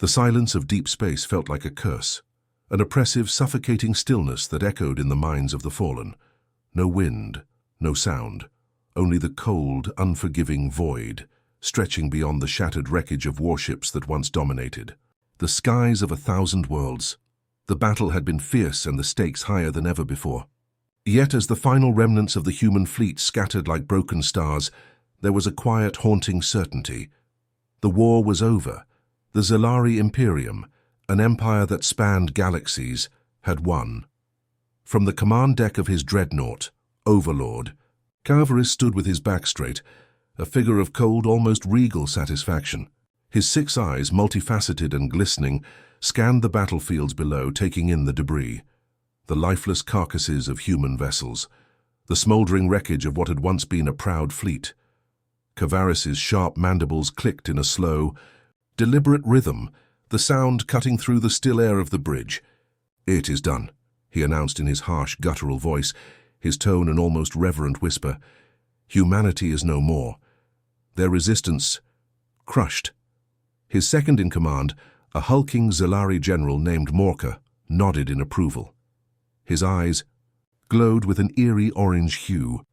The silence of deep space felt like a curse, an oppressive, suffocating stillness that echoed in the minds of the fallen. No wind, no sound, only the cold, unforgiving void, stretching beyond the shattered wreckage of warships that once dominated. The skies of 1,000 worlds. The battle had been fierce and the stakes higher than ever before. Yet as the final remnants of the human fleet scattered like broken stars, there was a quiet, haunting certainty. The war was over. The Xelari Imperium, an empire that spanned galaxies, had won. From the command deck of his dreadnought, Overlord, Calvaris stood with his back straight, a figure of cold, almost regal satisfaction. His 6 eyes, multifaceted and glistening, scanned the battlefields below, taking in the debris. The lifeless carcasses of human vessels, the smoldering wreckage of what had once been a proud fleet. Calvaris's sharp mandibles clicked in a slow, deliberate rhythm, the sound cutting through the still air of the bridge. "It is done," he announced in his harsh, guttural voice, his tone an almost reverent whisper. "Humanity is no more. Their resistance crushed." His second in command, a hulking Xelari general named Morka, nodded in approval. His eyes glowed with an eerie orange hue.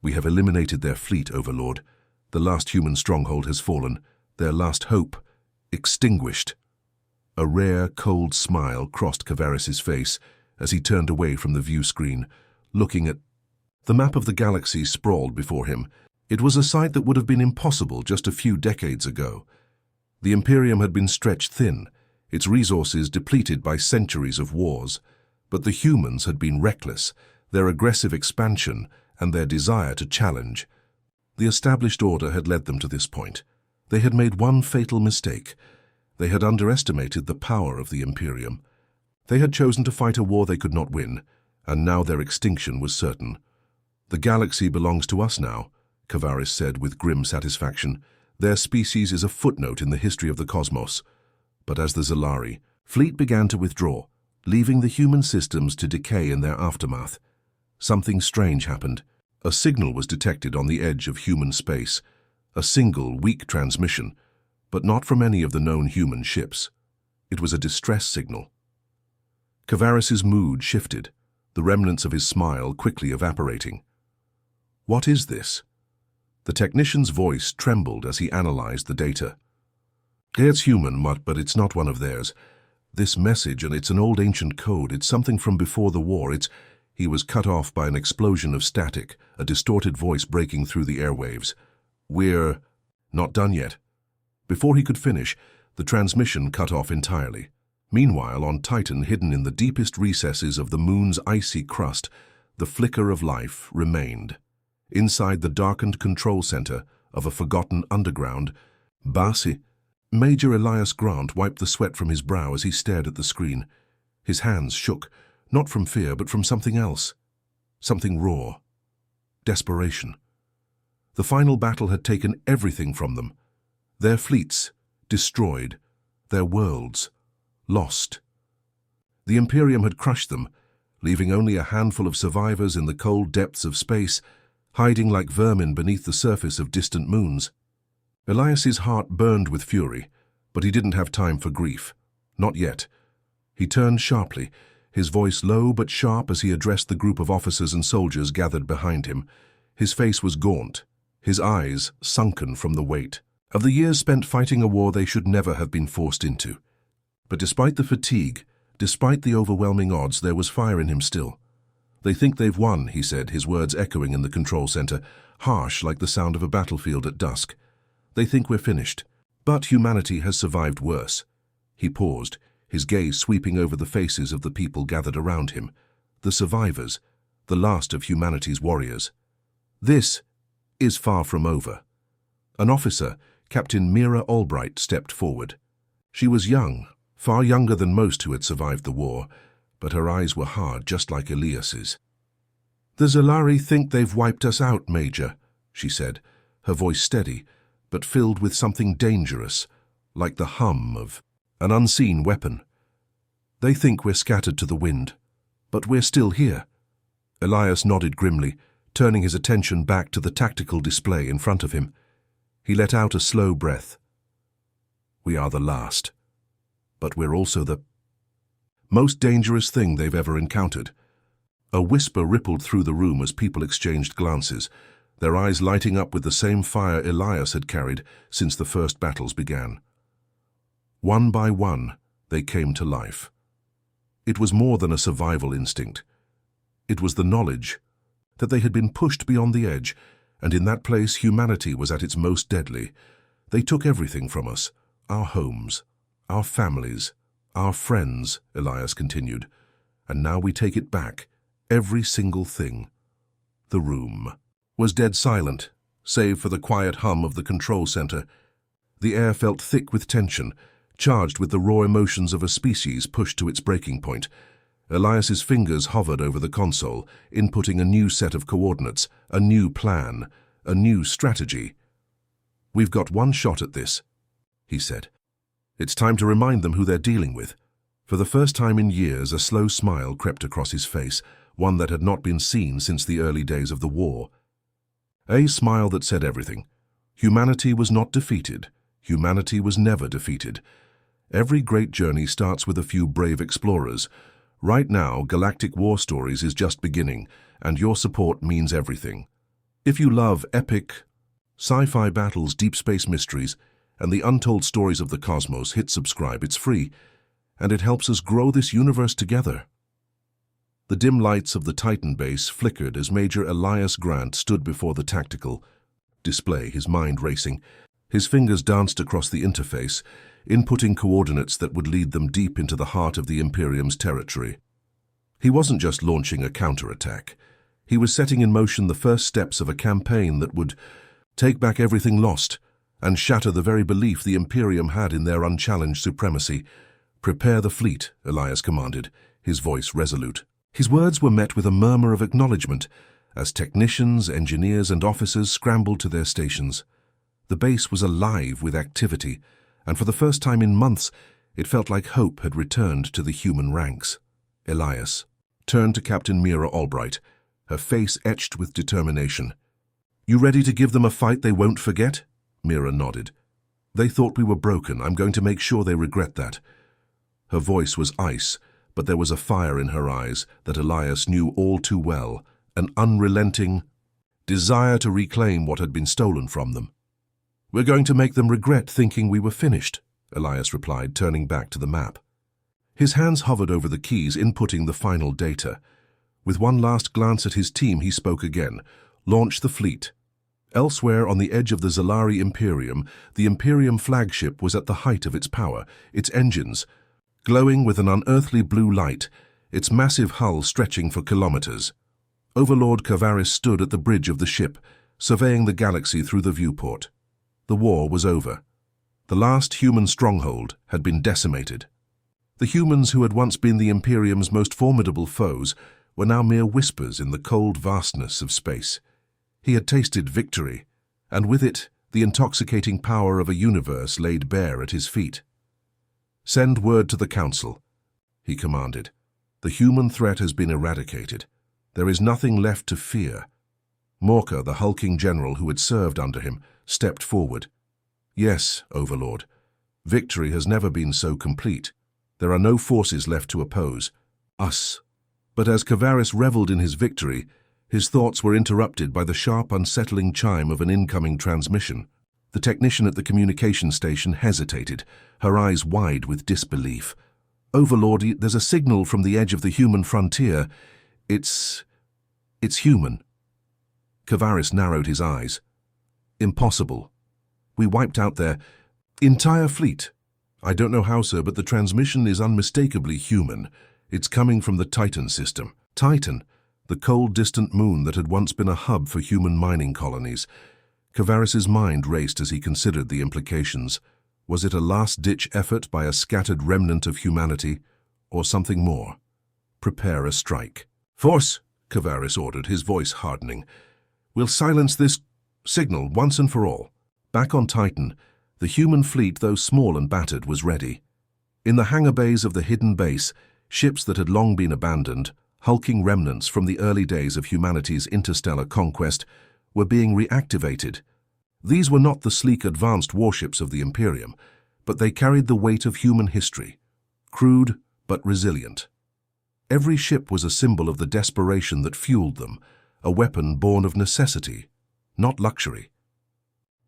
"We have eliminated their fleet, Overlord. The last human stronghold has fallen, their last hope extinguished." A rare, cold smile crossed Calvaris's face as he turned away from the view screen, looking at the map of the galaxy sprawled before him. It was a sight that would have been impossible just a few decades ago. The Imperium had been stretched thin, its resources depleted by centuries of wars. But the humans had been reckless, their aggressive expansion and their desire to challenge. The established order had led them to this point. They had made one fatal mistake. They had underestimated the power of the Imperium. They had chosen to fight a war they could not win, and now their extinction was certain. "The galaxy belongs to us now," Calvaris said with grim satisfaction. "Their species is a footnote in the history of the cosmos." But as the Xelari fleet began to withdraw, leaving the human systems to decay in their aftermath, something strange happened. A signal was detected on the edge of human space, a single, weak transmission, but not from any of the known human ships. It was a distress signal. Calvaris's mood shifted, the remnants of his smile quickly evaporating. "What is this?" The technician's voice trembled as he analyzed the data. "It's human, but it's not one of theirs. This message, and it's an old ancient code, it's something from before the war, He was cut off by an explosion of static, a distorted voice breaking through the airwaves. "We're not done yet." Before he could finish, the transmission cut off entirely. Meanwhile, on Titan, hidden in the deepest recesses of the moon's icy crust, the flicker of life remained. Inside the darkened control center of a forgotten underground, Basi, Major Elias Grant wiped the sweat from his brow as he stared at the screen. His hands shook, not from fear, but from something else. Something raw. Desperation. The final battle had taken everything from them. Their fleets, destroyed. Their worlds, lost. The Imperium had crushed them, leaving only a handful of survivors in the cold depths of space, hiding like vermin beneath the surface of distant moons. Elias's heart burned with fury, but he didn't have time for grief. Not yet. He turned sharply, his voice low but sharp as he addressed the group of officers and soldiers gathered behind him. His face was gaunt, his eyes sunken from the weight of the years spent fighting a war they should never have been forced into. But despite the fatigue, despite the overwhelming odds, there was fire in him still. "They think they've won," he said, his words echoing in the control center, harsh like the sound of a battlefield at dusk. "They think we're finished. But humanity has survived worse." He paused, his gaze sweeping over the faces of the people gathered around him. The survivors, the last of humanity's warriors. "This is far from over." An officer, Captain Mira Albright, stepped forward. She was young, far younger than most who had survived the war, but her eyes were hard, just like Elias's. "The Xelari think they've wiped us out, Major," she said, her voice steady, but filled with something dangerous, like the hum of an unseen weapon. "They think we're scattered to the wind, but we're still here." Elias nodded grimly, turning his attention back to the tactical display in front of him. He let out a slow breath. "We are the last." but we're also the most dangerous thing they've ever encountered. A whisper rippled through the room as people exchanged glances, their eyes lighting up with the same fire Elias had carried since the first battles began. One by one, they came to life. It was more than a survival instinct. It was the knowledge that they had been pushed beyond the edge, and in that place humanity was at its most deadly. They took everything from us, our homes, our families, our friends, Elias continued, and now we take it back, every single thing. The room was dead silent, save for the quiet hum of the control center. The air felt thick with tension, charged with the raw emotions of a species pushed to its breaking point. Elias's fingers hovered over the console, inputting a new set of coordinates, a new plan, a new strategy. "We've got one shot at this," he said. "It's time to remind them who they're dealing with." For the first time in years, a slow smile crept across his face, one that had not been seen since the early days of the war. A smile that said everything. Humanity was not defeated. Humanity was never defeated. Every great journey starts with a few brave explorers. Right now, Galactic War Stories is just beginning, and your support means everything. If you love epic, sci-fi battles, deep space mysteries, and the untold stories of the cosmos, hit subscribe. It's free, and it helps us grow this universe together. The dim lights of the Titan base flickered as Major Elias Grant stood before the tactical display, his mind racing. His fingers danced across the interface, inputting coordinates that would lead them deep into the heart of the Imperium's territory. He wasn't just launching a counterattack. He was setting in motion the first steps of a campaign that would take back everything lost and shatter the very belief the Imperium had in their unchallenged supremacy. "Prepare the fleet," Elias commanded, his voice resolute. His words were met with a murmur of acknowledgement as technicians, engineers, and officers scrambled to their stations. The base was alive with activity, and for the first time in months, it felt like hope had returned to the human ranks. Elias turned to Captain Mira Albright, her face etched with determination. "You ready to give them a fight they won't forget?" Mira nodded. "They thought we were broken. I'm going to make sure they regret that." Her voice was ice, but there was a fire in her eyes that Elias knew all too well, an unrelenting desire to reclaim what had been stolen from them. "We're going to make them regret thinking we were finished," Elias replied, turning back to the map. His hands hovered over the keys, inputting the final data. With one last glance at his team, he spoke again. "Launch the fleet." Elsewhere on the edge of the Xelari Imperium, the Imperium flagship was at the height of its power, its engines glowing with an unearthly blue light, its massive hull stretching for kilometers. Overlord Kavaris stood at the bridge of the ship, surveying the galaxy through the viewport. The war was over. The last human stronghold had been decimated. The humans who had once been the Imperium's most formidable foes were now mere whispers in the cold vastness of space. He had tasted victory, and with it, the intoxicating power of a universe laid bare at his feet. "Send word to the Council," he commanded. "The human threat has been eradicated. There is nothing left to fear." Morka, the hulking general who had served under him, stepped forward. "Yes, Overlord. Victory has never been so complete. There are no forces left to oppose us." But as Kavaris reveled in his victory, his thoughts were interrupted by the sharp, unsettling chime of an incoming transmission. The technician at the communication station hesitated, her eyes wide with disbelief. "Overlord, there's a signal from the edge of the human frontier. It's human." Kavaris narrowed his eyes. "Impossible. We wiped out their entire fleet." "I don't know how, sir, but the transmission is unmistakably human. It's coming from the Titan system." Titan, the cold, distant moon that had once been a hub for human mining colonies. Kavaris's mind raced as he considered the implications. Was it a last-ditch effort by a scattered remnant of humanity, or something more? "Prepare a strike." "Force," Kavaris ordered, his voice hardening. "We'll silence this signal once and for all." Back on Titan, the human fleet, though small and battered, was ready. In the hangar bays of the hidden base, ships that had long been abandoned, hulking remnants from the early days of humanity's interstellar conquest, were being reactivated. These were not the sleek, advanced warships of the Imperium, but they carried the weight of human history, crude but resilient. Every ship was a symbol of the desperation that fueled them, a weapon born of necessity, not luxury.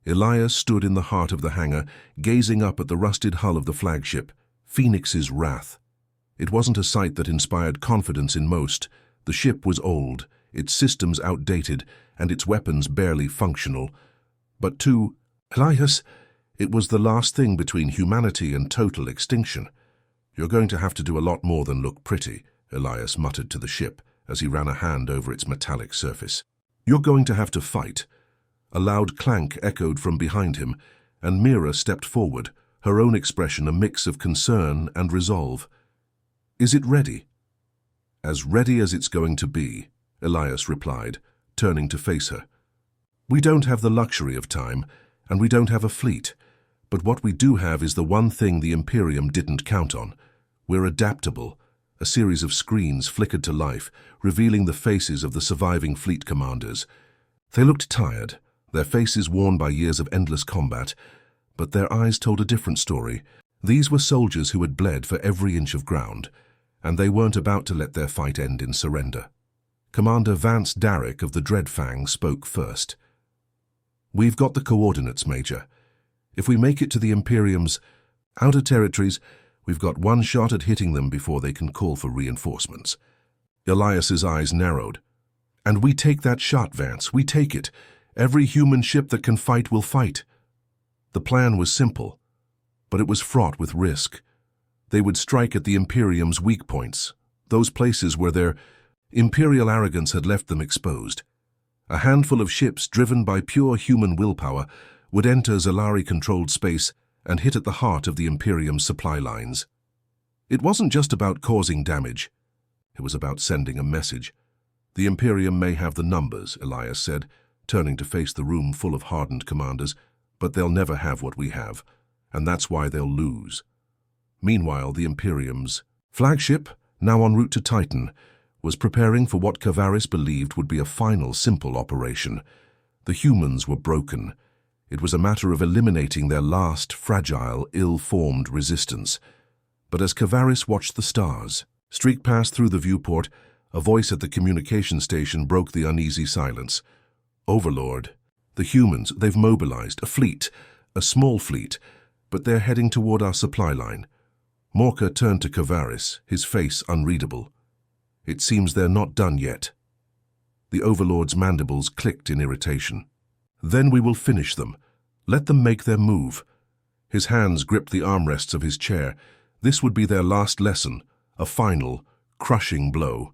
Elias stood in the heart of the hangar, gazing up at the rusted hull of the flagship, Phoenix's Wrath. It wasn't a sight that inspired confidence in most. The ship was old, its systems outdated, and its weapons barely functional. But to Elias, it was the last thing between humanity and total extinction. "You're going to have to do a lot more than look pretty," Elias muttered to the ship as he ran a hand over its metallic surface. "You're going to have to fight." A loud clank echoed from behind him, and Mira stepped forward, her own expression a mix of concern and resolve. "Is it ready?" "As ready as it's going to be," Elias replied, turning to face her. "We don't have the luxury of time, and we don't have a fleet. But what we do have is the one thing the Imperium didn't count on. We're adaptable." A series of screens flickered to life, revealing the faces of the surviving fleet commanders. They looked tired, their faces worn by years of endless combat, but their eyes told a different story. These were soldiers who had bled for every inch of ground, and they weren't about to let their fight end in surrender. Commander Vance Darrick of the Dreadfang spoke first. "We've got the coordinates, Major. If we make it to the Imperium's outer territories, we've got one shot at hitting them before they can call for reinforcements." Elias's eyes narrowed. "And we take that shot, Vance. We take it. Every human ship that can fight will fight." The plan was simple, but it was fraught with risk. They would strike at the Imperium's weak points, those places where their imperial arrogance had left them exposed. A handful of ships driven by pure human willpower would enter Xelari-controlled space and hit at the heart of the Imperium's supply lines. It wasn't just about causing damage. It was about sending a message. "The Imperium may have the numbers," Elias said, turning to face the room full of hardened commanders, "but they'll never have what we have, and that's why they'll lose." Meanwhile, the Imperium's flagship, now en route to Titan, was preparing for what Kavaris believed would be a final, simple operation. The humans were broken. It was a matter of eliminating their last, fragile, ill-formed resistance. But as Kavaris watched the stars streak past through the viewport, a voice at the communication station broke the uneasy silence. "Overlord, the humans, they've mobilized. A fleet, a small fleet, but they're heading toward our supply line." Morka turned to Kavaris, his face unreadable. "It seems they're not done yet." The Overlord's mandibles clicked in irritation. "Then we will finish them. Let them make their move." His hands gripped the armrests of his chair. This would be their last lesson, a final, crushing blow.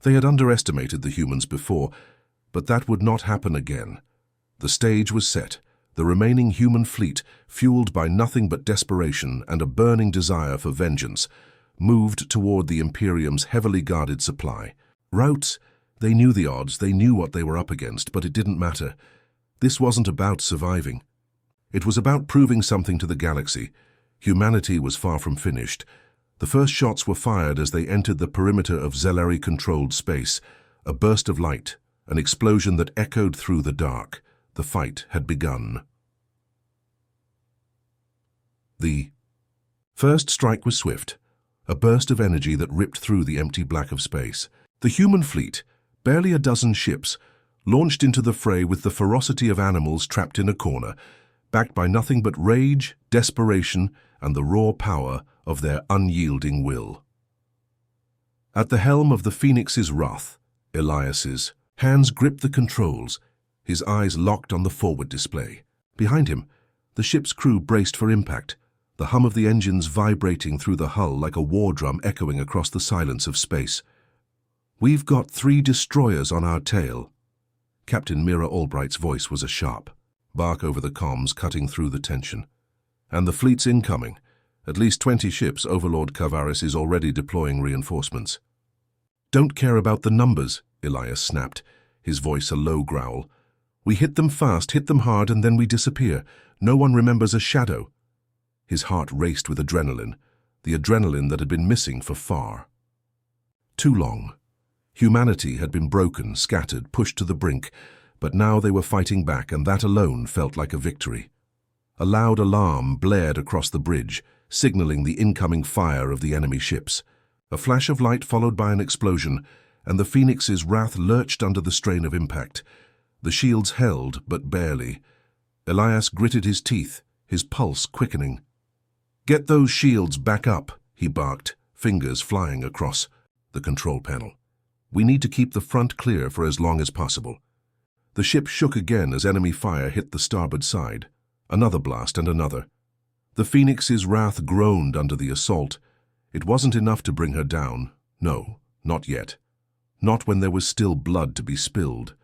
They had underestimated the humans before, but that would not happen again. The stage was set. The remaining human fleet, fueled by nothing but desperation and a burning desire for vengeance, moved toward the Imperium's heavily guarded supply. Routes, they knew the odds, they knew what they were up against, but it didn't matter. This wasn't about surviving. It was about proving something to the galaxy. Humanity was far from finished. The first shots were fired as they entered the perimeter of Xelari-controlled space. A burst of light, an explosion that echoed through the dark. The fight had begun. The first strike was swift, a burst of energy that ripped through the empty black of space. The human fleet, barely a dozen ships, launched into the fray with the ferocity of animals trapped in a corner, backed by nothing but rage, desperation, and the raw power of their unyielding will. At the helm of the Phoenix's Wrath, Elias's hands gripped the controls, his eyes locked on the forward display. Behind him, the ship's crew braced for impact, the hum of the engines vibrating through the hull like a war drum echoing across the silence of space. "We've got 3 destroyers on our tail." Captain Mira Albright's voice was a sharp bark over the comms, cutting through the tension. "And the fleet's incoming. At least 20 ships. Overlord Kavaris is already deploying reinforcements." "Don't care about the numbers," Elias snapped, his voice a low growl. "We hit them fast, hit them hard, and then we disappear. No one remembers a shadow." His heart raced with adrenaline, the adrenaline that had been missing for far too long. Humanity had been broken, scattered, pushed to the brink, but now they were fighting back, and that alone felt like a victory. A loud alarm blared across the bridge, signaling the incoming fire of the enemy ships. A flash of light followed by an explosion, and the Phoenix's wrath lurched under the strain of impact. The shields held, but barely. Elias gritted his teeth, his pulse quickening. "Get those shields back up," he barked, fingers flying across the control panel. "We need to keep the front clear for as long as possible." The ship shook again as enemy fire hit the starboard side. Another blast and another. The Phoenix's wrath groaned under the assault. It wasn't enough to bring her down. No, not yet. Not when there was still blood to be spilled.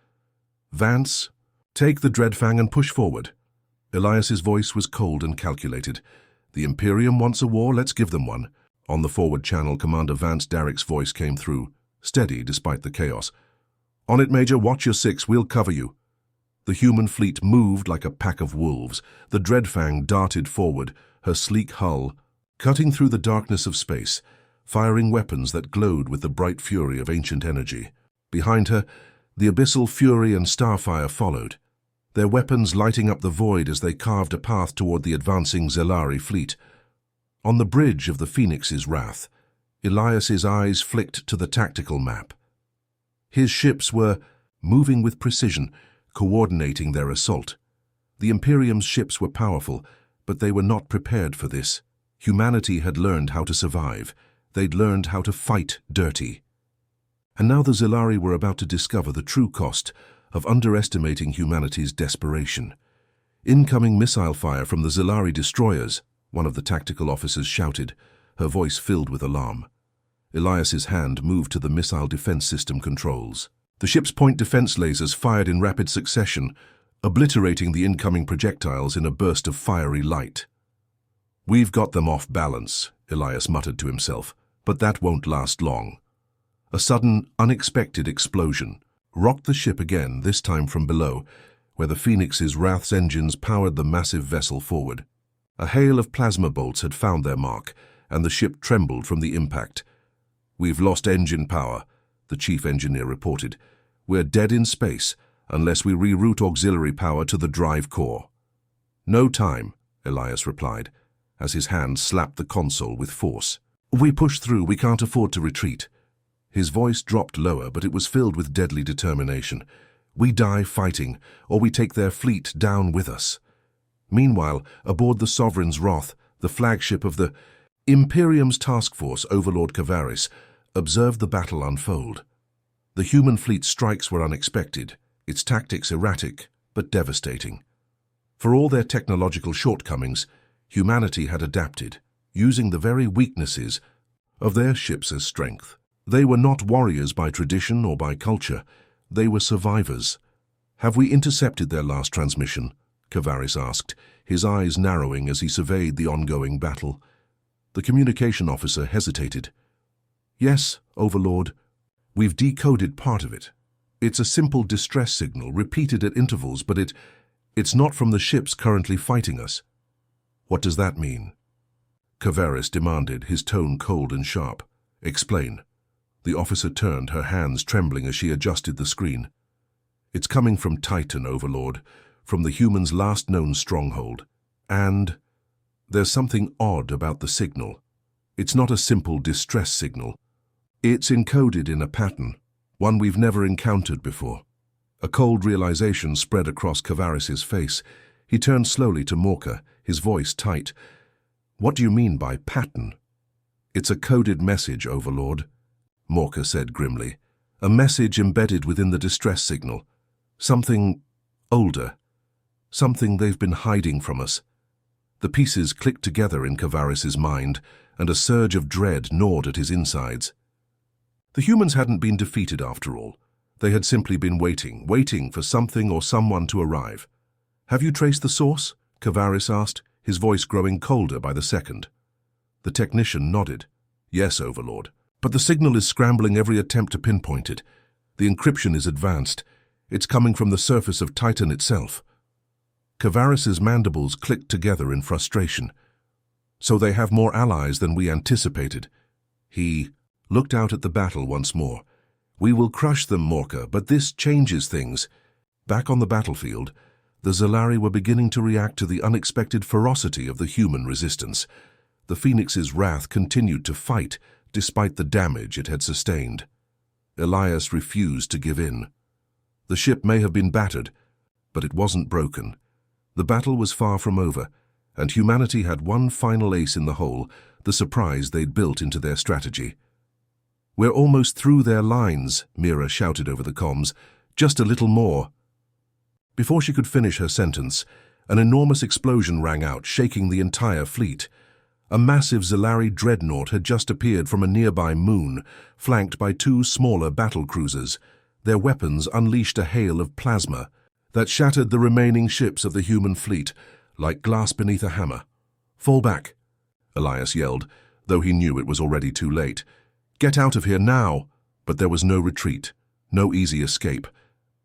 "Vance, take the Dreadfang and push forward." Elias's voice was cold and calculated. "The Imperium wants a war, let's give them one." On the forward channel, Commander Vance Darrick's voice came through, steady despite the chaos. "On it, Major, watch your six, we'll cover you." The human fleet moved like a pack of wolves. The Dreadfang darted forward, her sleek hull cutting through the darkness of space, firing weapons that glowed with the bright fury of ancient energy. Behind her, the abyssal fury and starfire followed, their weapons lighting up the void as they carved a path toward the advancing Xelari fleet. On the bridge of the Phoenix's wrath, Elias's eyes flicked to the tactical map. His ships were moving with precision, coordinating their assault. The Imperium's ships were powerful, but they were not prepared for this. Humanity had learned how to survive. They'd learned how to fight dirty. And now the Xelari were about to discover the true cost of underestimating humanity's desperation. "Incoming missile fire from the Xelari destroyers," one of the tactical officers shouted, her voice filled with alarm. Elias's hand moved to the missile defense system controls. The ship's point defense lasers fired in rapid succession, obliterating the incoming projectiles in a burst of fiery light. "We've got them off balance," Elias muttered to himself, "but that won't last long." A sudden, unexpected explosion rocked the ship again, this time from below, where the Phoenix's wrath's engines powered the massive vessel forward. A hail of plasma bolts had found their mark, and the ship trembled from the impact. "We've lost engine power," the chief engineer reported. "We're dead in space, unless we reroute auxiliary power to the drive core." "No time," Elias replied, as his hand slapped the console with force. "We push through, we can't afford to retreat." His voice dropped lower, but it was filled with deadly determination. "We die fighting, or we take their fleet down with us." Meanwhile, aboard the Sovereign's Wrath, the flagship of the Imperium's task force, Overlord Cavaris observed the battle unfold. The human fleet's strikes were unexpected, its tactics erratic, but devastating. For all their technological shortcomings, humanity had adapted, using the very weaknesses of their ships as strength. They were not warriors by tradition or by culture. They were survivors. "Have we intercepted their last transmission?" Cavaris asked, his eyes narrowing as he surveyed the ongoing battle. The communication officer hesitated. "Yes, Overlord. We've decoded part of it. It's a simple distress signal, repeated at intervals, but it's not from the ships currently fighting us." "What does that mean?" Cavaris demanded, his tone cold and sharp. "Explain." The officer turned, her hands trembling as she adjusted the screen. "It's coming from Titan, Overlord, from the human's last known stronghold. And there's something odd about the signal. It's not a simple distress signal. It's encoded in a pattern, one we've never encountered before." A cold realization spread across Cavaris's face. He turned slowly to Morka, his voice tight. "What do you mean by pattern?" "It's a coded message, Overlord," Morka said grimly. "A message embedded within the distress signal. Something older. Something they've been hiding from us." The pieces clicked together in Cavaris's mind, and a surge of dread gnawed at his insides. The humans hadn't been defeated after all. They had simply been waiting for something or someone to arrive. "Have you traced the source?" Cavaris asked, his voice growing colder by the second. The technician nodded. "Yes, Overlord. But the signal is scrambling every attempt to pinpoint it. The encryption is advanced. It's coming from the surface of Titan itself." Cavaris's mandibles clicked together in frustration. "So they have more allies than we anticipated." He looked out at the battle once more. "We will crush them, Morka, but this changes things." Back on the battlefield, the Xelari were beginning to react to the unexpected ferocity of the human resistance. The Phoenix's wrath continued to fight, despite the damage it had sustained. Elias refused to give in. The ship may have been battered, but it wasn't broken. The battle was far from over, and humanity had one final ace in the hole, the surprise they'd built into their strategy. "We're almost through their lines," Mira shouted over the comms. "Just a little more." Before she could finish her sentence, an enormous explosion rang out, shaking the entire fleet. A massive Xelari dreadnought had just appeared from a nearby moon, flanked by two smaller battle cruisers. Their weapons unleashed a hail of plasma that shattered the remaining ships of the human fleet, like glass beneath a hammer. "Fall back," Elias yelled, though he knew it was already too late. "Get out of here now!" But there was no retreat, no easy escape.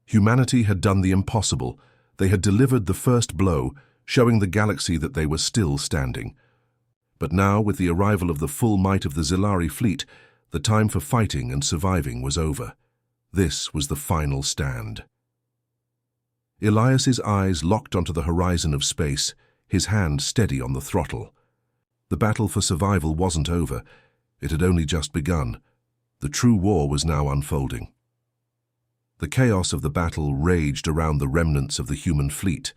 Humanity had done the impossible. They had delivered the first blow, showing the galaxy that they were still standing. But now, with the arrival of the full might of the Xelari fleet, the time for fighting and surviving was over. This was the final stand. Elias's eyes locked onto the horizon of space, his hand steady on the throttle. The battle for survival wasn't over. It had only just begun. The true war was now unfolding. The chaos of the battle raged around the remnants of the human fleet.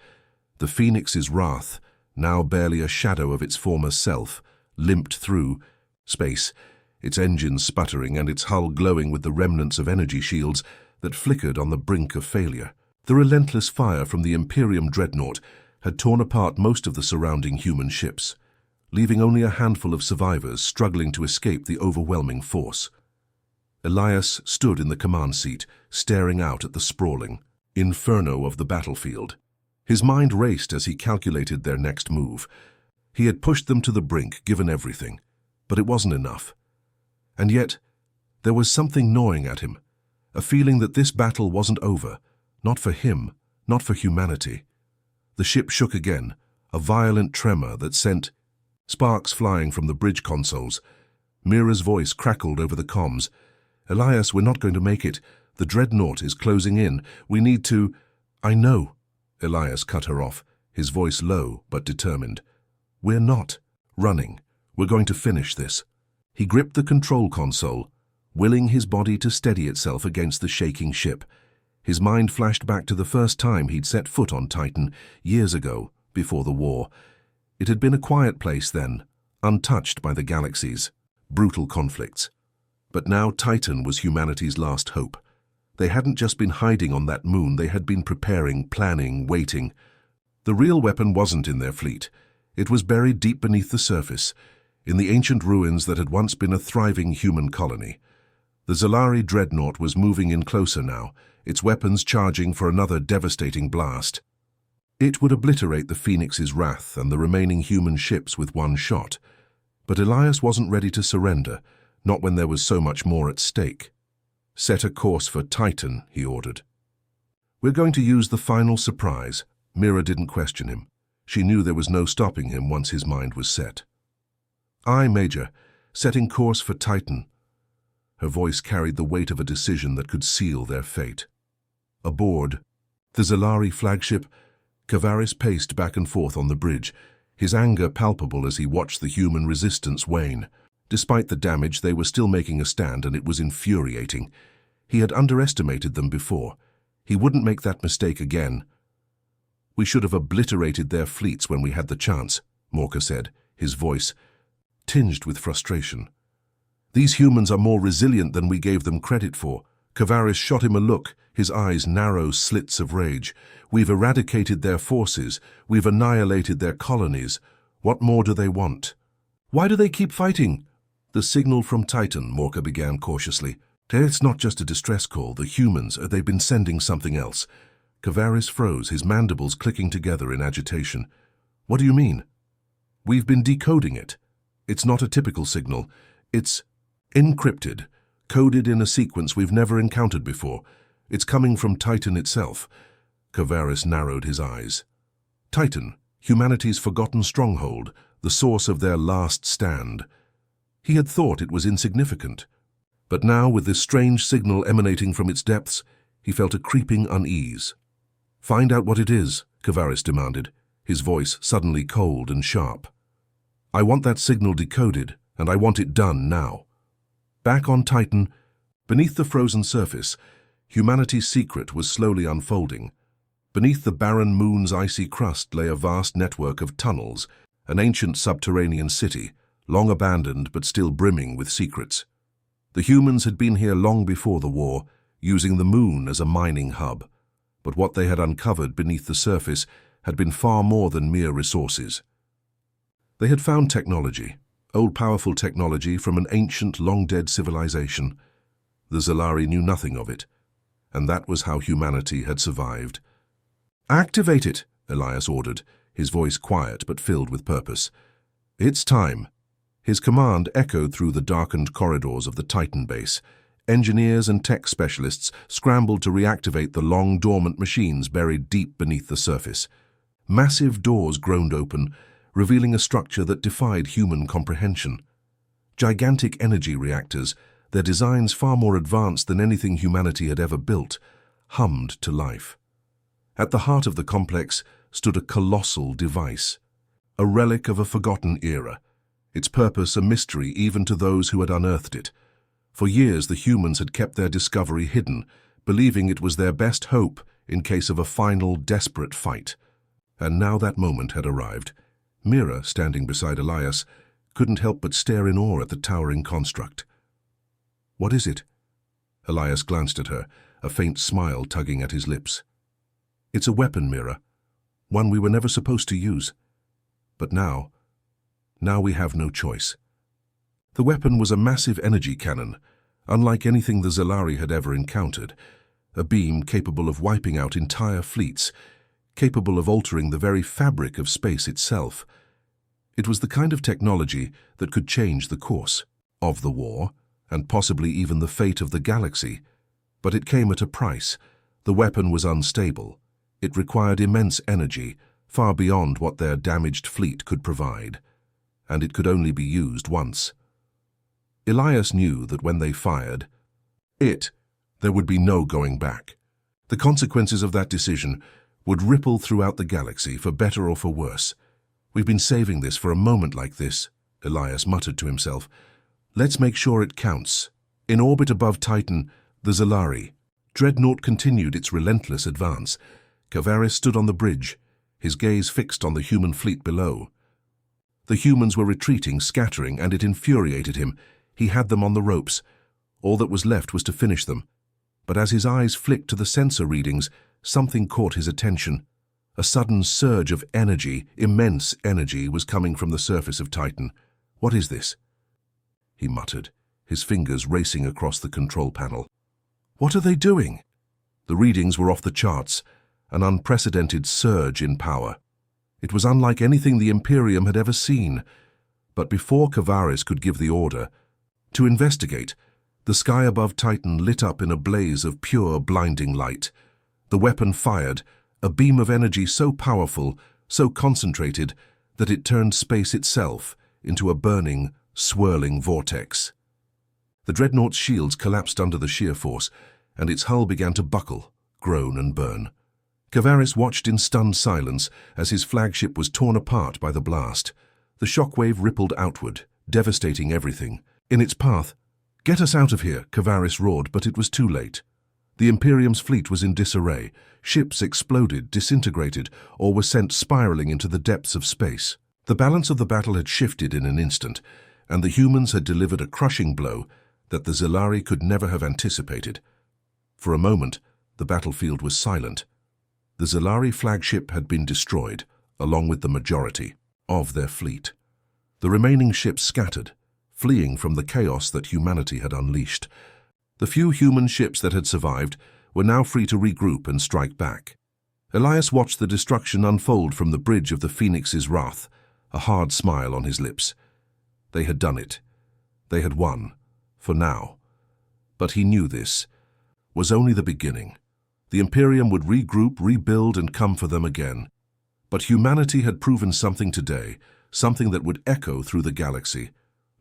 The Phoenix's wrath, now barely a shadow of its former self, limped through space, its engines sputtering and its hull glowing with the remnants of energy shields that flickered on the brink of failure. The relentless fire from the Imperium dreadnought had torn apart most of the surrounding human ships, leaving only a handful of survivors struggling to escape the overwhelming force. Elias stood in the command seat, staring out at the sprawling inferno of the battlefield. His mind raced as he calculated their next move. He had pushed them to the brink, given everything, but it wasn't enough. And yet, there was something gnawing at him, a feeling that this battle wasn't over, not for him, not for humanity. The ship shook again, a violent tremor that sent sparks flying from the bridge consoles. Mira's voice crackled over the comms. "Elias, we're not going to make it. The dreadnought is closing in. We need to—" "I know," Elias cut her off, his voice low but determined. "We're not running. We're going to finish this." He gripped the control console, willing his body to steady itself against the shaking ship. His mind flashed back to the first time he'd set foot on Titan, years ago, before the war. It had been a quiet place then, untouched by the galaxies, brutal conflicts. But now Titan was humanity's last hope. They hadn't just been hiding on that moon, they had been preparing, planning, waiting. The real weapon wasn't in their fleet. It was buried deep beneath the surface, in the ancient ruins that had once been a thriving human colony. The Xelari dreadnought was moving in closer now, its weapons charging for another devastating blast. It would obliterate the Phoenix's wrath and the remaining human ships with one shot. But Elias wasn't ready to surrender, not when there was so much more at stake. "Set a course for Titan," he ordered. "We're going to use the final surprise." Mira didn't question him. She knew there was no stopping him once his mind was set. "Aye, Major, setting course for Titan." Her voice carried the weight of a decision that could seal their fate. Aboard the Xelari flagship, Kavaris paced back and forth on the bridge, his anger palpable as he watched the human resistance wane. Despite the damage, they were still making a stand, and it was infuriating. He had underestimated them before. He wouldn't make that mistake again. "We should have obliterated their fleets when we had the chance," Morka said, his voice tinged with frustration. "These humans are more resilient than we gave them credit for." Kavaris shot him a look, his eyes narrow slits of rage. "We've eradicated their forces. We've annihilated their colonies. What more do they want?" "Why do they keep fighting?" "The signal from Titan," Morka began cautiously. "It's not just a distress call. The humans, they've been sending something else." Kavaris froze, his mandibles clicking together in agitation. "What do you mean?" "We've been decoding it. It's not a typical signal. It's encrypted, coded in a sequence we've never encountered before. It's coming from Titan itself." Kavaris narrowed his eyes. Titan, humanity's forgotten stronghold, the source of their last stand. He had thought it was insignificant. But now, with this strange signal emanating from its depths, he felt a creeping unease. "Find out what it is," Kavaris demanded, his voice suddenly cold and sharp. I want that signal decoded, and I want it done now. Back on Titan, beneath the frozen surface, humanity's secret was slowly unfolding. Beneath the barren moon's icy crust lay a vast network of tunnels, an ancient subterranean city, long abandoned but still brimming with secrets. The humans had been here long before the war, using the moon as a mining hub. But what they had uncovered beneath the surface had been far more than mere resources. They had found technology, old powerful technology from an ancient, long-dead civilization. The Xelari knew nothing of it, and that was how humanity had survived. "Activate it," Elias ordered, his voice quiet but filled with purpose. "It's time." His command echoed through the darkened corridors of the Titan base. Engineers and tech specialists scrambled to reactivate the long dormant machines buried deep beneath the surface. Massive doors groaned open, revealing a structure that defied human comprehension. Gigantic energy reactors, their designs far more advanced than anything humanity had ever built, hummed to life. At the heart of the complex stood a colossal device, a relic of a forgotten era, its purpose a mystery even to those who had unearthed it. For years the humans had kept their discovery hidden, believing it was their best hope in case of a final, desperate fight. And now that moment had arrived. Mira, standing beside Elias, couldn't help but stare in awe at the towering construct. "What is it?" Elias glanced at her, a faint smile tugging at his lips. "It's a weapon, Mira. One we were never supposed to use. But now we have no choice." The weapon was a massive energy cannon, unlike anything the Xelari had ever encountered, a beam capable of wiping out entire fleets, capable of altering the very fabric of space itself. It was the kind of technology that could change the course of the war, and possibly even the fate of the galaxy. But it came at a price. The weapon was unstable. It required immense energy, far beyond what their damaged fleet could provide. And it could only be used once. Elias knew that when they fired, there would be no going back. The consequences of that decision would ripple throughout the galaxy, for better or for worse. "We've been saving this for a moment like this," Elias muttered to himself. "Let's make sure it counts." In orbit above Titan, the Xelari dreadnought continued its relentless advance. Kavaris stood on the bridge, his gaze fixed on the human fleet below. The humans were retreating, scattering, and it infuriated him. He had them on the ropes. All that was left was to finish them. But as his eyes flicked to the sensor readings, something caught his attention. A sudden surge of energy, immense energy, was coming from the surface of Titan. "What is this?" he muttered, his fingers racing across the control panel. "What are they doing?" The readings were off the charts, an unprecedented surge in power. It was unlike anything the Imperium had ever seen. But before Kavaris could give the order to investigate, the sky above Titan lit up in a blaze of pure, blinding light. The weapon fired, a beam of energy so powerful, so concentrated, that it turned space itself into a burning, swirling vortex. The dreadnought's shields collapsed under the sheer force, and its hull began to buckle, groan and burn. Kavaris watched in stunned silence as his flagship was torn apart by the blast. The shockwave rippled outward, devastating everything in its path. "Get us out of here," Kavaris roared, but it was too late. The Imperium's fleet was in disarray. Ships exploded, disintegrated, or were sent spiraling into the depths of space. The balance of the battle had shifted in an instant, and the humans had delivered a crushing blow that the Xelari could never have anticipated. For a moment, the battlefield was silent. The Xelari flagship had been destroyed, along with the majority of their fleet. The remaining ships scattered, fleeing from the chaos that humanity had unleashed. The few human ships that had survived were now free to regroup and strike back. Elias watched the destruction unfold from the bridge of the Phoenix's wrath, a hard smile on his lips. They had done it. They had won, for now. But he knew this was only the beginning. The Imperium would regroup, rebuild, and come for them again. But humanity had proven something today, something that would echo through the galaxy.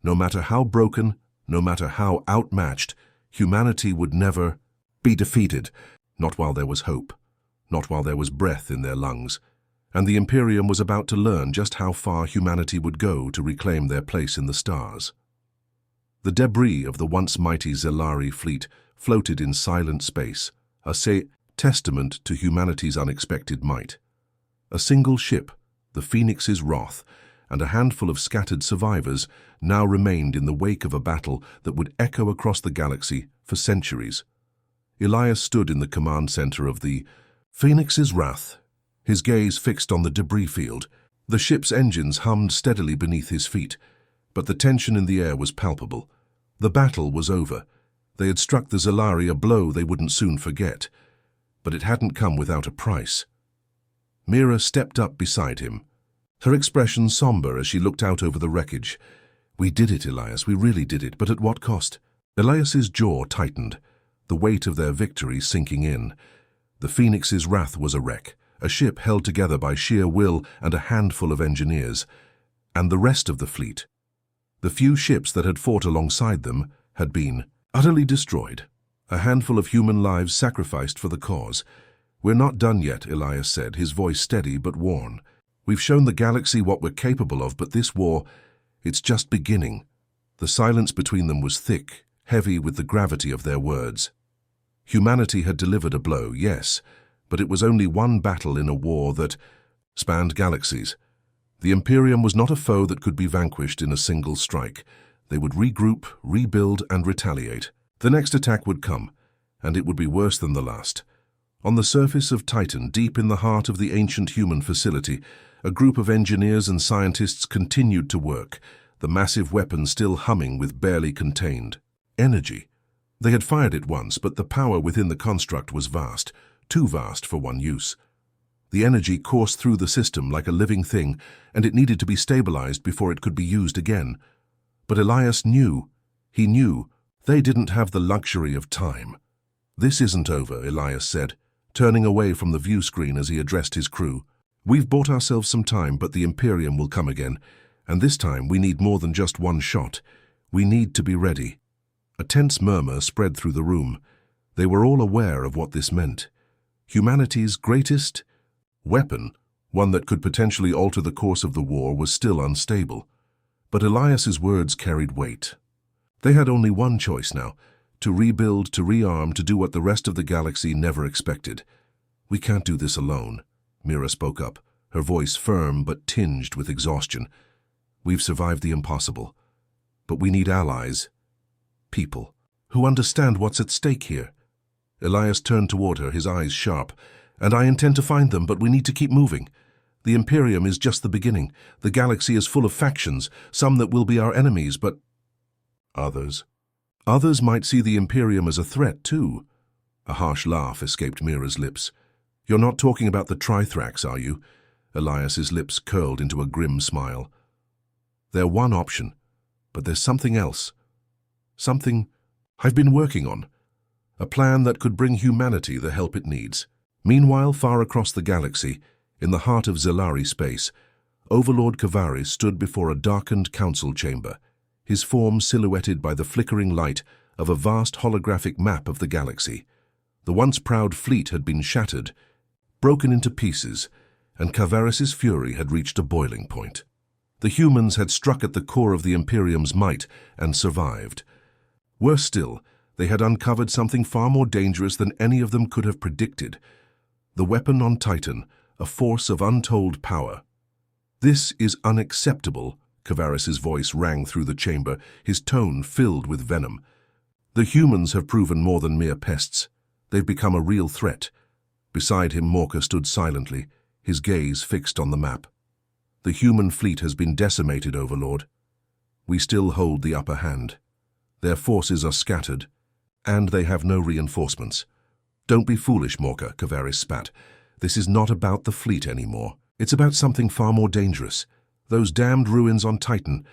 No matter how broken, no matter how outmatched, humanity would never be defeated, not while there was hope, not while there was breath in their lungs. and the Imperium was about to learn just how far humanity would go to reclaim their place in the stars. The debris of the once mighty Xelari fleet floated in silent space, a testament to humanity's unexpected might. A single ship, the Phoenix's Wrath, and a handful of scattered survivors now remained in the wake of a battle that would echo across the galaxy for centuries. Elias stood in the command center of the Phoenix's Wrath, his gaze fixed on the debris field. The ship's engines hummed steadily beneath his feet, but the tension in the air was palpable. The battle was over. They had struck the Xelari a blow they wouldn't soon forget, but it hadn't come without a price. Mira stepped up beside him, her expression somber as she looked out over the wreckage. "We did it, Elias, we really did it, but at what cost?" Elias's jaw tightened, the weight of their victory sinking in. The Phoenix's Wrath was a wreck, a ship held together by sheer will and a handful of engineers. And the rest of the fleet, the few ships that had fought alongside them, had been utterly destroyed. A handful of human lives sacrificed for the cause. "We're not done yet," Elias said, his voice steady but worn. "We've shown the galaxy what we're capable of, but this war, it's just beginning." The silence between them was thick, heavy with the gravity of their words. Humanity had delivered a blow, yes, but it was only one battle in a war that spanned galaxies. The Imperium was not a foe that could be vanquished in a single strike. They would regroup, rebuild, and retaliate. The next attack would come, and it would be worse than the last. On the surface of Titan, deep in the heart of the ancient human facility, a group of engineers and scientists continued to work, the massive weapon still humming with barely contained energy. They had fired it once, but the power within the construct was vast, too vast for one use. The energy coursed through the system like a living thing, and it needed to be stabilized before it could be used again. But Elias knew, he knew, they didn't have the luxury of time. "This isn't over," Elias said, turning away from the view screen as he addressed his crew. "We've bought ourselves some time, but the Imperium will come again, and this time we need more than just one shot. We need to be ready." A tense murmur spread through the room. They were all aware of what this meant. Humanity's greatest weapon, one that could potentially alter the course of the war, was still unstable. But Elias's words carried weight. They had only one choice now: to rebuild, to rearm, to do what the rest of the galaxy never expected. "We can't do this alone," Mira spoke up, her voice firm but tinged with exhaustion. "We've survived the impossible, but we need allies, people, who understand what's at stake here." Elias turned toward her, his eyes sharp. "And I intend to find them, but we need to keep moving. The Imperium is just the beginning. The galaxy is full of factions, some that will be our enemies, but others might see the Imperium as a threat too." A harsh laugh escaped Mira's lips. "You're not talking about the Trithrax, are you?" Elias's lips curled into a grim smile. "They're one option, but there's something else. Something I've been working on. A plan that could bring humanity the help it needs." Meanwhile, far across the galaxy, in the heart of Xelari space, Overlord Kavaris stood before a darkened council chamber, his form silhouetted by the flickering light of a vast holographic map of the galaxy. The once proud fleet had been shattered, broken into pieces, and Kavaris's fury had reached a boiling point. The humans had struck at the core of the Imperium's might and survived. Worse still, they had uncovered something far more dangerous than any of them could have predicted. The weapon on Titan, a force of untold power. "This is unacceptable," Kavaris's voice rang through the chamber, his tone filled with venom. "The humans have proven more than mere pests. They've become a real threat." Beside him, Morka stood silently, his gaze fixed on the map. "The human fleet has been decimated, Overlord. We still hold the upper hand. Their forces are scattered, and they have no reinforcements." "Don't be foolish, Morka," Kavaris spat. "This is not about the fleet anymore. It's about something far more dangerous. Those damned ruins on Titan.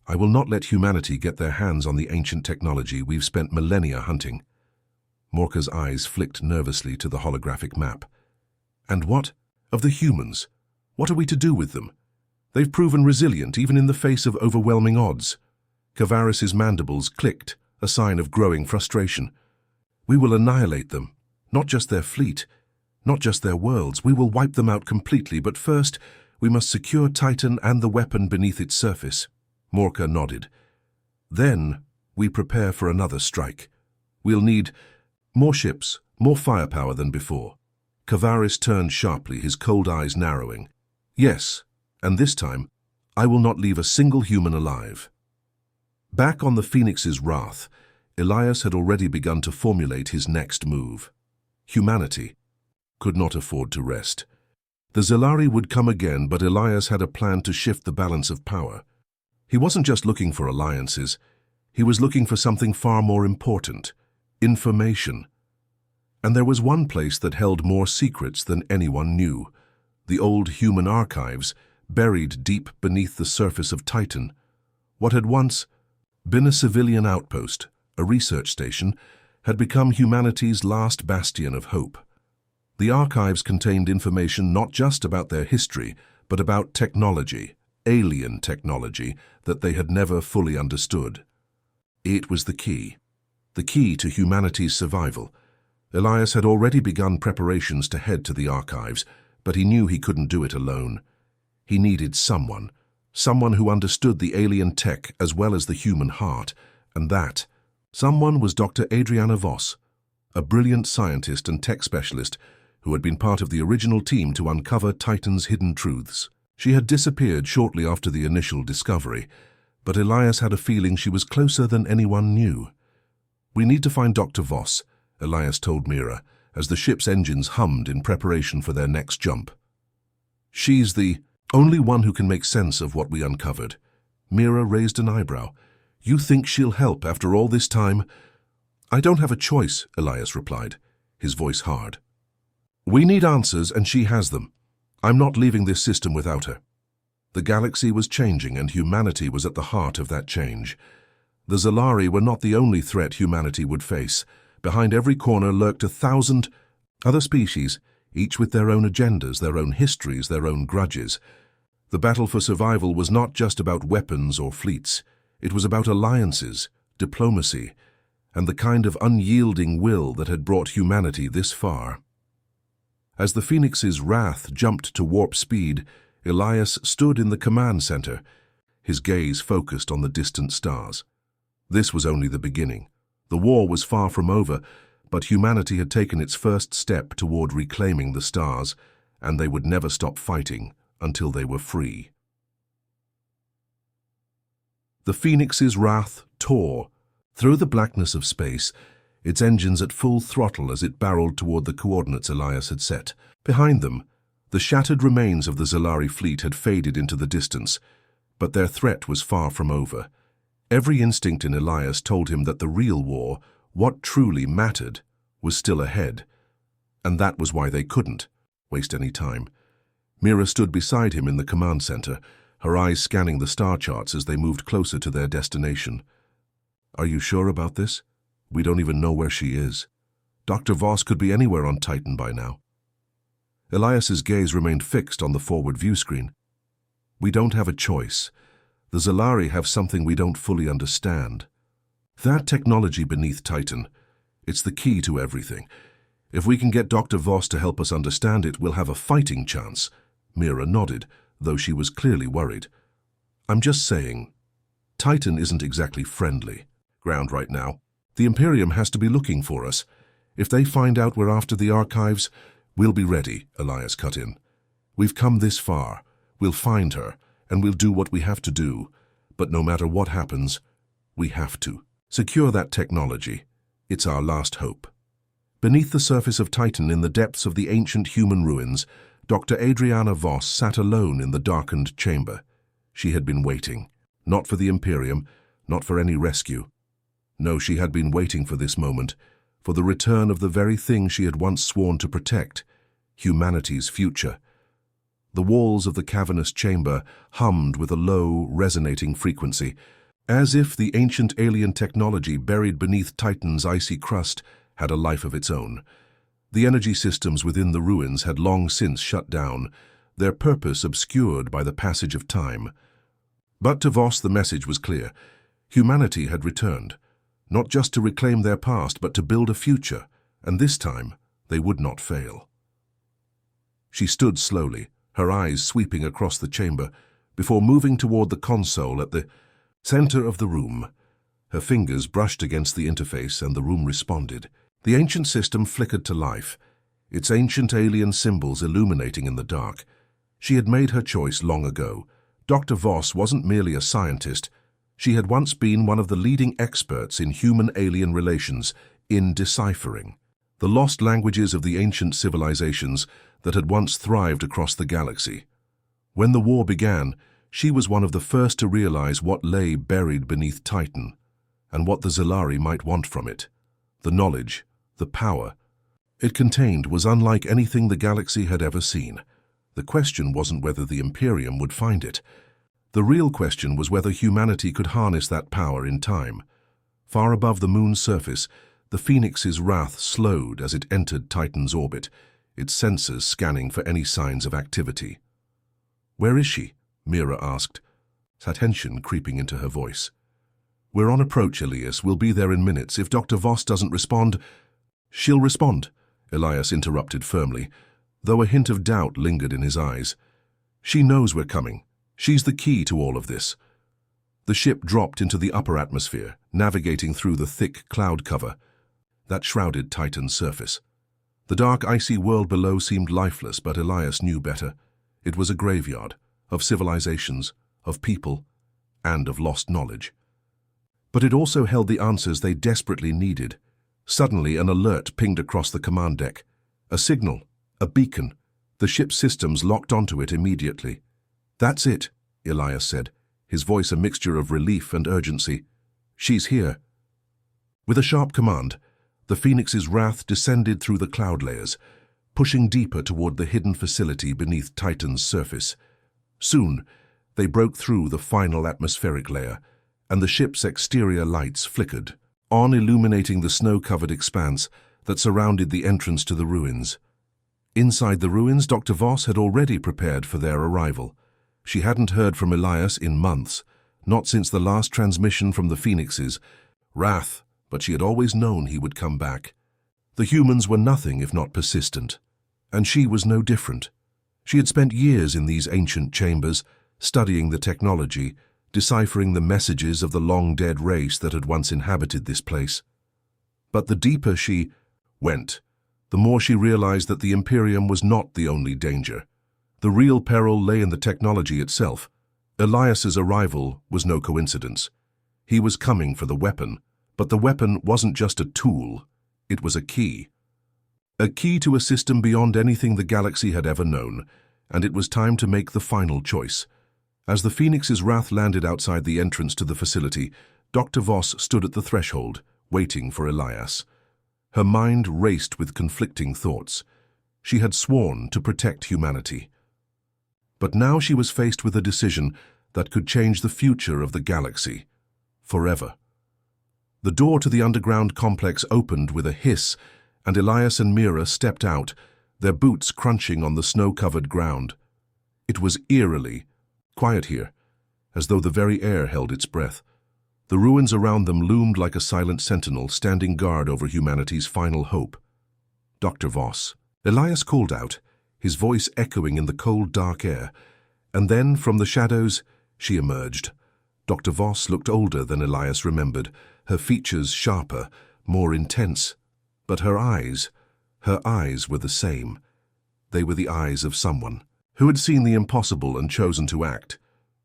I will not let humanity get their hands on the ancient technology we've spent millennia hunting." Morka's eyes flicked nervously to the holographic map. "And what of the humans? What are we to do with them? They've proven resilient even in the face of overwhelming odds." Kavaris's mandibles clicked, a sign of growing frustration. "We will annihilate them, not just their fleet. Not just their worlds, we will wipe them out completely, but first, we must secure Titan and the weapon beneath its surface. Morka nodded. Then, we prepare for another strike. We'll need more ships, more firepower than before. Kavaris turned sharply, his cold eyes narrowing. Yes, and this time, I will not leave a single human alive. Back on the Phoenix's wrath, Elias had already begun to formulate his next move. Humanity could not afford to rest. The Xelari would come again, but Elias had a plan to shift the balance of power. He wasn't just looking for alliances, he was looking for something far more important: information. And there was one place that held more secrets than anyone knew: the old human archives, buried deep beneath the surface of Titan. What had once been a civilian outpost, a research station, had become humanity's last bastion of hope. The archives contained information not just about their history, but about technology, alien technology, that they had never fully understood. It was the key to humanity's survival. Elias had already begun preparations to head to the archives, but he knew he couldn't do it alone. He needed someone who understood the alien tech as well as the human heart, and that someone was Dr. Adriana Voss, a brilliant scientist and tech specialist who had been part of the original team to uncover Titan's hidden truths. She had disappeared shortly after the initial discovery, but Elias had a feeling she was closer than anyone knew. "We need to find Dr. Voss," Elias told Mira, as the ship's engines hummed in preparation for their next jump. "She's the only one who can make sense of what we uncovered." Mira raised an eyebrow. "You think she'll help after all this time?" "I don't have a choice," Elias replied, his voice hard. "We need answers, and she has them. I'm not leaving this system without her." The galaxy was changing, and humanity was at the heart of that change. The Xelari were not the only threat humanity would face. Behind every corner lurked 1,000 other species, each with their own agendas, their own histories, their own grudges. The battle for survival was not just about weapons or fleets. It was about alliances, diplomacy, and the kind of unyielding will that had brought humanity this far. As the Phoenix's wrath jumped to warp speed, Elias stood in the command center, his gaze focused on the distant stars. This was only the beginning. The war was far from over, but humanity had taken its first step toward reclaiming the stars, and they would never stop fighting until they were free. The Phoenix's wrath tore through the blackness of space, its engines at full throttle as it barreled toward the coordinates Elias had set. Behind them, the shattered remains of the Xelari fleet had faded into the distance, but their threat was far from over. Every instinct in Elias told him that the real war, what truly mattered, was still ahead, and that was why they couldn't waste any time. Mira stood beside him in the command center, her eyes scanning the star charts as they moved closer to their destination. "Are you sure about this? We don't even know where she is. Dr. Voss could be anywhere on Titan by now." Elias's gaze remained fixed on the forward view screen. "We don't have a choice. The Xelari have something we don't fully understand. That technology beneath Titan, it's the key to everything. If we can get Dr. Voss to help us understand it, we'll have a fighting chance." Mira nodded, though she was clearly worried. "I'm just saying, Titan isn't exactly friendly ground right now. The Imperium has to be looking for us. If they find out we're after the archives, we'll be ready," Elias cut in. "We've come this far. We'll find her, and we'll do what we have to do. But no matter what happens, we have to secure that technology. It's our last hope." Beneath the surface of Titan, in the depths of the ancient human ruins, Dr. Adriana Voss sat alone in the darkened chamber. She had been waiting, not for the Imperium, not for any rescue. No, she had been waiting for this moment, for the return of the very thing she had once sworn to protect, humanity's future. The walls of the cavernous chamber hummed with a low, resonating frequency, as if the ancient alien technology buried beneath Titan's icy crust had a life of its own. The energy systems within the ruins had long since shut down, their purpose obscured by the passage of time. But to Voss the message was clear. Humanity had returned, not just to reclaim their past, but to build a future, and this time they would not fail. She stood slowly, her eyes sweeping across the chamber, before moving toward the console at the center of the room. Her fingers brushed against the interface and the room responded. The ancient system flickered to life, its ancient alien symbols illuminating in the dark. She had made her choice long ago. Dr. Voss wasn't merely a scientist. She had once been one of the leading experts in human-alien relations, in deciphering the lost languages of the ancient civilizations that had once thrived across the galaxy. When the war began, she was one of the first to realize what lay buried beneath Titan, and what the Xelari might want from it. The knowledge, the power it contained was unlike anything the galaxy had ever seen. The question wasn't whether the Imperium would find it. The real question was whether humanity could harness that power in time. Far above the moon's surface, the Phoenix's wrath slowed as it entered Titan's orbit, its sensors scanning for any signs of activity. "Where is she?" Mira asked, tension creeping into her voice. "We're on approach, Elias. We'll be there in minutes. If Dr. Voss doesn't respond—" "She'll respond," Elias interrupted firmly, though a hint of doubt lingered in his eyes. "She knows we're coming. She's the key to all of this." The ship dropped into the upper atmosphere, navigating through the thick cloud cover that shrouded Titan's surface. The dark, icy world below seemed lifeless, but Elias knew better. It was a graveyard of civilizations, of people, and of lost knowledge. But it also held the answers they desperately needed. Suddenly, an alert pinged across the command deck. A signal, a beacon. The ship's systems locked onto it immediately. "That's it," Elias said, his voice a mixture of relief and urgency. "She's here." With a sharp command, the Phoenix's wrath descended through the cloud layers, pushing deeper toward the hidden facility beneath Titan's surface. Soon, they broke through the final atmospheric layer, and the ship's exterior lights flickered, on illuminating the snow-covered expanse that surrounded the entrance to the ruins. Inside the ruins, Dr. Voss had already prepared for their arrival. She hadn't heard from Elias in months, not since the last transmission from the Phoenix's wrath, but she had always known he would come back. The humans were nothing if not persistent, and she was no different. She had spent years in these ancient chambers, studying the technology, deciphering the messages of the long-dead race that had once inhabited this place. But the deeper she went, the more she realized that the Imperium was not the only danger. The real peril lay in the technology itself. Elias's arrival was no coincidence. He was coming for the weapon, but the weapon wasn't just a tool, it was a key. A key to a system beyond anything the galaxy had ever known, and it was time to make the final choice. As the Phoenix's wrath landed outside the entrance to the facility, Dr. Voss stood at the threshold, waiting for Elias. Her mind raced with conflicting thoughts. She had sworn to protect humanity. But now she was faced with a decision that could change the future of the galaxy, forever. The door to the underground complex opened with a hiss, and Elias and Mira stepped out, their boots crunching on the snow-covered ground. It was eerily quiet here, as though the very air held its breath. The ruins around them loomed like a silent sentinel standing guard over humanity's final hope. "Dr. Voss," Elias called out, his voice echoing in the cold, dark air, and then, from the shadows, she emerged. Dr. Voss looked older than Elias remembered, her features sharper, more intense. But her eyes were the same. They were the eyes of someone who had seen the impossible and chosen to act.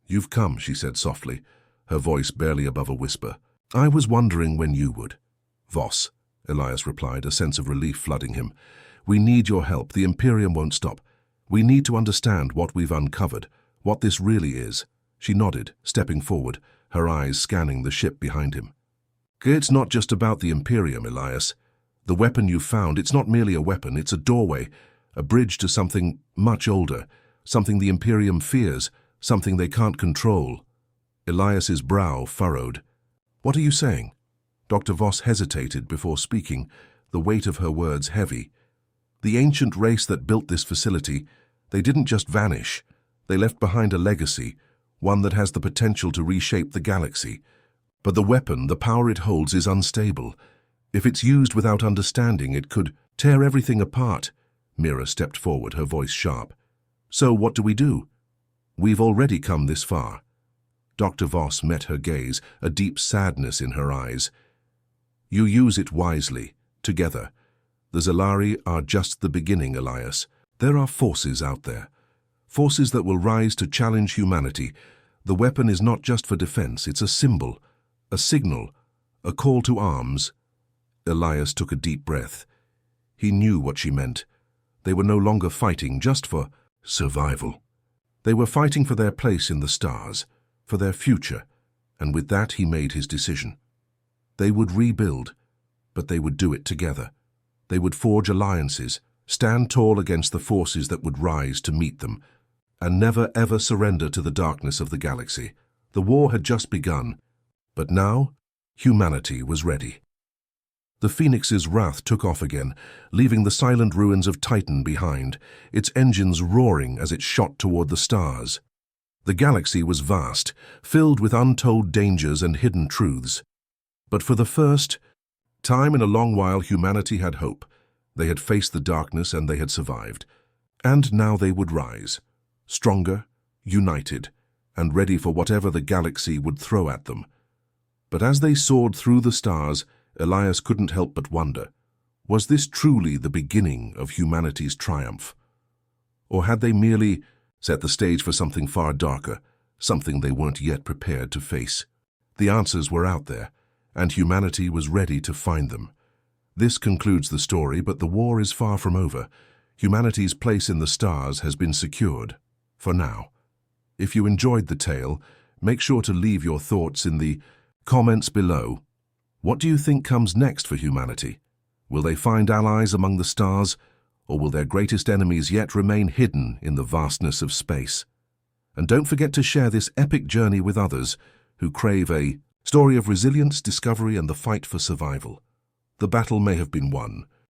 "You've come," she said softly, her voice barely above a whisper. "I was wondering when you would." "Voss," Elias replied, a sense of relief flooding him. "We need your help. The Imperium won't stop. We need to understand what we've uncovered, what this really is." She nodded, stepping forward, her eyes scanning the ship behind him. "It's not just about the Imperium, Elias. The weapon you found, it's not merely a weapon, it's a doorway, a bridge to something much older, something the Imperium fears, something they can't control." Elias's brow furrowed. "What are you saying?" Dr. Voss hesitated before speaking, the weight of her words heavy. "The ancient race that built this facility, they didn't just vanish. They left behind a legacy, one that has the potential to reshape the galaxy. But the weapon, the power it holds, is unstable. If it's used without understanding, it could tear everything apart, Mira stepped forward, her voice sharp. So what do we do? We've already come this far. Dr. Voss met her gaze, a deep sadness in her eyes. You use it wisely, together. The Xelari are just the beginning, Elias. There are forces out there. Forces that will rise to challenge humanity. The weapon is not just for defense, it's a symbol, a signal, a call to arms. Elias took a deep breath. He knew what she meant. They were no longer fighting just for survival. They were fighting for their place in the stars, for their future, and with that he made his decision. They would rebuild, but they would do it together. They would forge alliances, stand tall against the forces that would rise to meet them, and never ever surrender to the darkness of the galaxy. The war had just begun, but now humanity was ready. The Phoenix's wrath took off again, leaving the silent ruins of Titan behind, its engines roaring as it shot toward the stars. The galaxy was vast, filled with untold dangers and hidden truths. But for the first time in a long while, humanity had hope. They had faced the darkness and they had survived. And now they would rise, stronger, united, and ready for whatever the galaxy would throw at them. But as they soared through the stars, Elias couldn't help but wonder, was this truly the beginning of humanity's triumph? Or had they merely set the stage for something far darker, something they weren't yet prepared to face? The answers were out there, and humanity was ready to find them. This concludes the story, but the war is far from over. Humanity's place in the stars has been secured, for now. If you enjoyed the tale, make sure to leave your thoughts in the comments below. What do you think comes next for humanity? Will they find allies among the stars, or will their greatest enemies yet remain hidden in the vastness of space? And don't forget to share this epic journey with others who crave a story of resilience, discovery, and the fight for survival. The battle may have been won,